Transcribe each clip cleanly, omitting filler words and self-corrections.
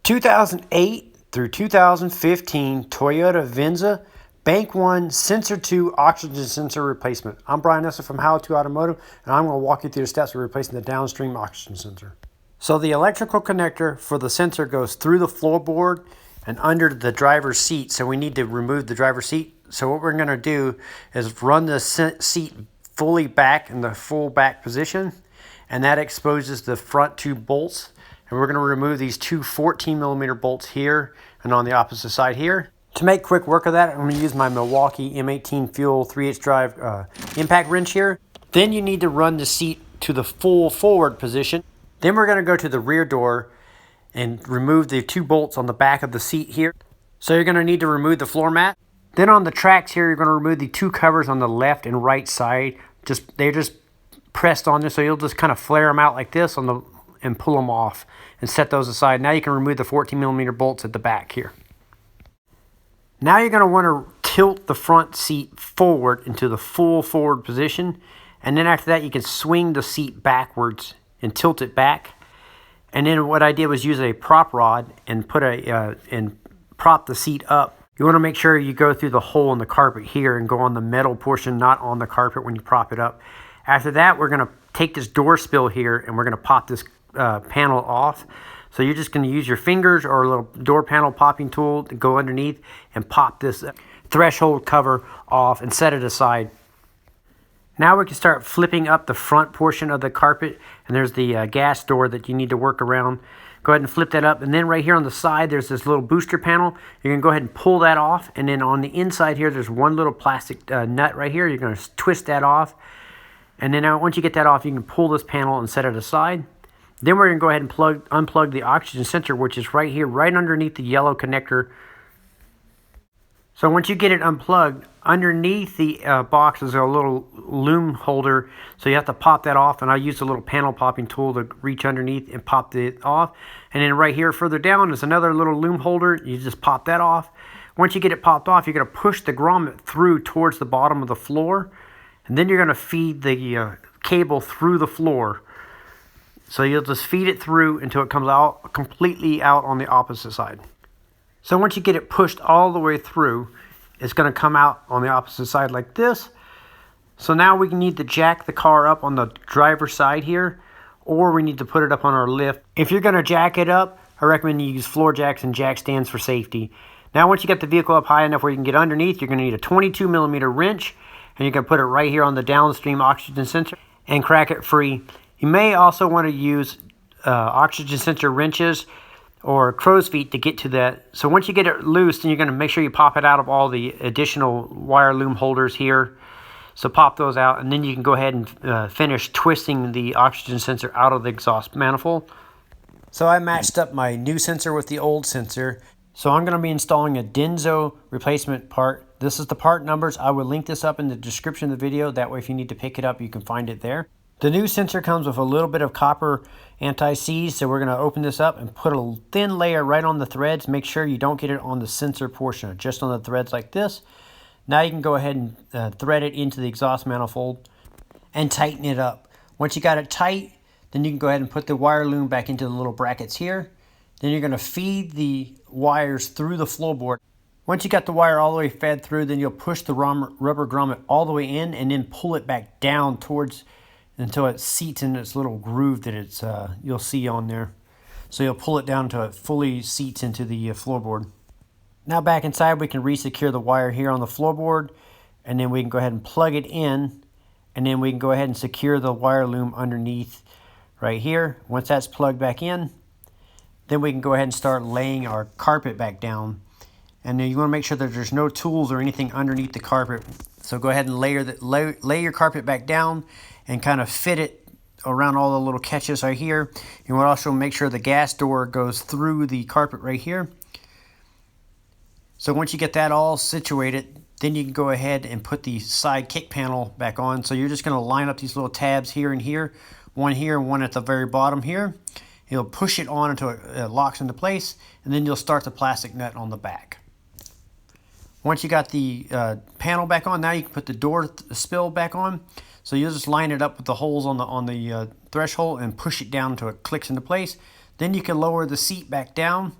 2008 through 2015 Toyota Venza Bank 1 Sensor 2 Oxygen Sensor Replacement. I'm Brian Eslick from Automotive, and I'm going to walk you through the steps of replacing the downstream oxygen sensor. So the electrical connector for the sensor goes through the floorboard and under the driver's seat, so we need to remove the driver's seat. So what we're going to do is run the seat fully back in the full back position, and that exposes the front two bolts. And we're going to remove these two 14mm bolts here and on the opposite side here. To make quick work of that, I'm going to use my Milwaukee M18 Fuel 3/8 drive impact wrench here. Then you need to run the seat to the full forward position. Then we're going to go to the rear door and remove the two bolts on the back of the seat here. So you're going to need to remove the floor mat. Then on the tracks here, you're going to remove the two covers on the left and right side. They're just pressed on there, so you'll just kind of flare them out like this and pull them off and set those aside. Now you can remove the 14mm bolts at the back here. Now you're going to want to tilt the front seat forward into the full forward position, and then after that you can swing the seat backwards and tilt it back. And then what I did was use a prop rod and prop the seat up. You want to make sure you go through the hole in the carpet here and go on the metal portion, not on the carpet when you prop it up. After that, we're going to take this door spill here and we're going to pop this panel off. So you're just going to use your fingers or a little door panel popping tool to go underneath and pop this threshold cover off and set it aside. Now we can start flipping up the front portion of the carpet, and there's the gas door that you need to work around. Go ahead and flip that up, and then right here on the side there's this little booster panel. You're going to go ahead and pull that off, and then on the inside here there's one little plastic nut right here. You're going to twist that off, and then once you get that off, you can pull this panel and set it aside. Then we're going to go ahead and unplug the oxygen sensor, which is right here, right underneath the yellow connector. So once you get it unplugged, underneath the box is a little loom holder, so you have to pop that off, and I used a little panel popping tool to reach underneath and pop it off. And then right here further down is another little loom holder. You just pop that off. Once you get it popped off, you're going to push the grommet through towards the bottom of the floor, and then you're going to feed the cable through the floor. So you'll just feed it through until it comes out completely out on the opposite side. So once you get it pushed all the way through, it's going to come out on the opposite side like this. So now we need to jack the car up on the driver's side here, or we need to put it up on our lift. If you're going to jack it up, I recommend you use floor jacks and jack stands for safety. Now once you get the vehicle up high enough where you can get underneath, you're going to need a 22mm wrench, and you can put it right here on the downstream oxygen sensor and crack it free. You may also want to use oxygen sensor wrenches or crow's feet to get to that. So once you get it loose, then you're going to make sure you pop it out of all the additional wire loom holders here. So pop those out, and then you can go ahead and finish twisting the oxygen sensor out of the exhaust manifold. So I matched up my new sensor with the old sensor. So I'm going to be installing a Denso replacement part. This is the part numbers. I will link this up in the description of the video. That way if you need to pick it up, you can find it there. The new sensor comes with a little bit of copper anti-seize, so we're going to open this up and put a thin layer right on the threads. Make sure you don't get it on the sensor portion, just on the threads like this. Now you can go ahead and thread it into the exhaust manifold and tighten it up. Once you got it tight, then you can go ahead and put the wire loom back into the little brackets here. Then you're going to feed the wires through the floorboard. Once you got the wire all the way fed through, then you'll push the rubber grommet all the way in and then pull it back down towards until it seats in its little groove that it's you'll see on there. So you'll pull it down until it fully seats into the floorboard. Now back inside, we can re-secure the wire here on the floorboard, and then we can go ahead and plug it in, and then we can go ahead and secure the wire loom underneath right here. Once that's plugged back in, then we can go ahead and start laying our carpet back down. And then you want to make sure that there's no tools or anything underneath the carpet. So go ahead and lay your carpet back down and kind of fit it around all the little catches right here. You want to also make sure the gas door goes through the carpet right here. So once you get that all situated, then you can go ahead and put the side kick panel back on. So you're just going to line up these little tabs here and one one at the very bottom here. You'll push it on until it locks into place, and then you'll start the plastic nut on the back. Once you got the panel back on, now you can put the door spill back on. So you'll just line it up with the holes on the threshold and push it down until it clicks into place. Then you can lower the seat back down.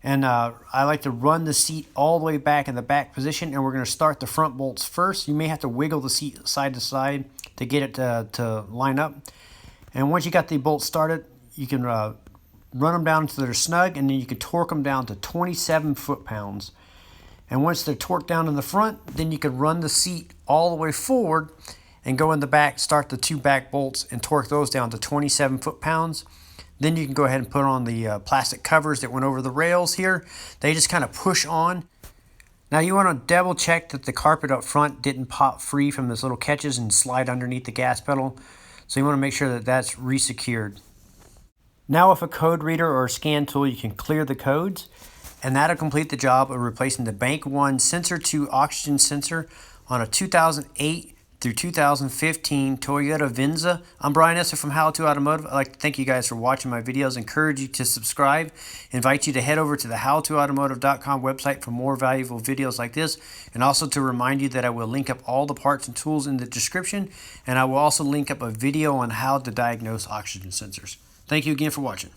And I like to run the seat all the way back in the back position, and we're going to start the front bolts first. You may have to wiggle the seat side to side to get it to line up. And once you got the bolts started, you can run them down until they're snug, and then you can torque them down to 27 foot-pounds. And once they're torqued down in the front, then you can run the seat all the way forward and go in the back, start the 2 back bolts and torque those down to 27 foot-pounds. Then you can go ahead and put on the plastic covers that went over the rails here. They just kind of push on. Now you want to double check that the carpet up front didn't pop free from those little catches and slide underneath the gas pedal. So you want to make sure that that's resecured. Now with a code reader or a scan tool, you can clear the codes, and that'll complete the job of replacing the Bank 1 Sensor 2 oxygen sensor on a 2008 through 2015 Toyota Venza. I'm Brian Eslick from How To Automotive. I'd like to thank you guys for watching my videos. Encourage you to subscribe. Invite you to head over to the howtoautomotive.com website for more valuable videos like this. And also to remind you that I will link up all the parts and tools in the description. And I will also link up a video on how to diagnose oxygen sensors. Thank you again for watching.